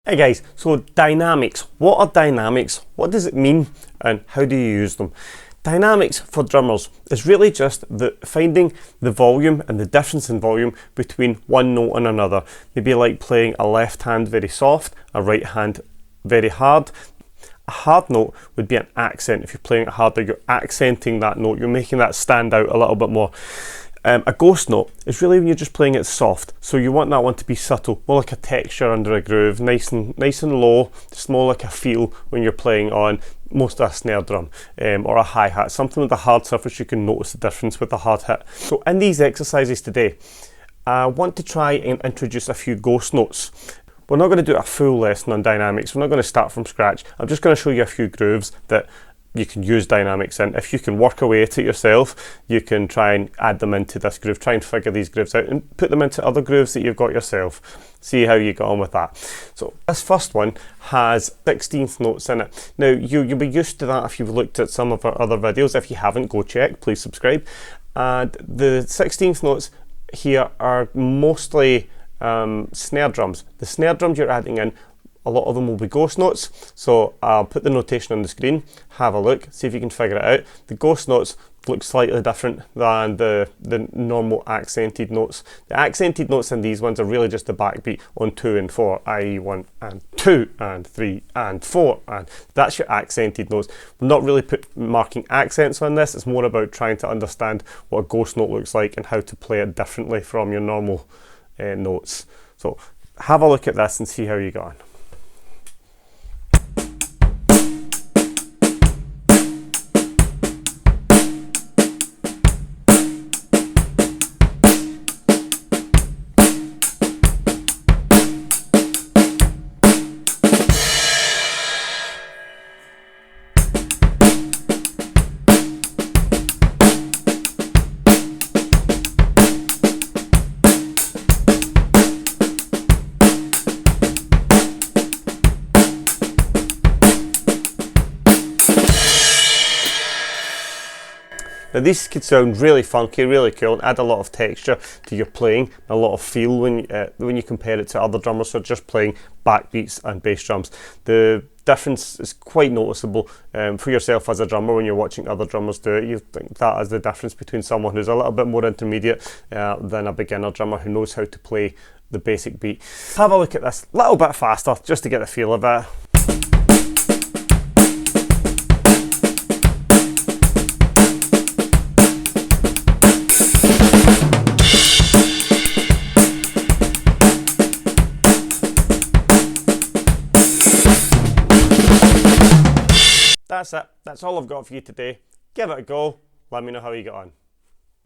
Hey guys, so dynamics. What are dynamics? What does it mean and how do you use them? Dynamics for drummers is really just finding the volume and the difference in volume between one note and another. Maybe like playing a left hand very soft, a right hand very hard. A hard note would be an accent. If you're playing it harder, you're accenting that note, you're making that stand out a little bit more. A ghost note is really when you're just playing it soft, so you want that one to be subtle, more like a texture under a groove, nice and low, just more like a feel when you're playing on most of a snare drum or a hi-hat, something with a hard surface. You can notice the difference with a hard hit. So in these exercises today, I want to try and introduce a few ghost notes. We're not going to do a full lesson on dynamics, we're not going to start from scratch. I'm just going to show you a few grooves that you can use dynamics in. If you can work away at it yourself, you can try and add them into this groove, try and figure these grooves out and put them into other grooves that you've got yourself. See how you get on with that. So this first one has 16th notes in it. Now you'll be used to that if you've looked at some of our other videos. If you haven't, go check, please subscribe. And the 16th notes here are mostly snare drums. The snare drums you're adding in, a lot of them will be ghost notes, so I'll put the notation on the screen, have a look, see if you can figure it out. The ghost notes look slightly different than the normal accented notes. The accented notes in these ones are really just the backbeat on 2 and 4, i.e. 1 and 2 and 3 and 4, and that's your accented notes. We're not really marking accents on this, it's more about trying to understand what a ghost note looks like and how to play it differently from your normal notes. So have a look at this and see how you get on. Now these could sound really funky, really cool, and add a lot of texture to your playing, a lot of feel when you compare it to other drummers who are just playing backbeats and bass drums. The difference is quite noticeable for yourself as a drummer when you're watching other drummers do it. You think that is the difference between someone who's a little bit more intermediate than a beginner drummer who knows how to play the basic beat. Have a look at this a little bit faster just to get the feel of it. That's it. That's all I've got for you today. Give it a go. Let me know how you get on.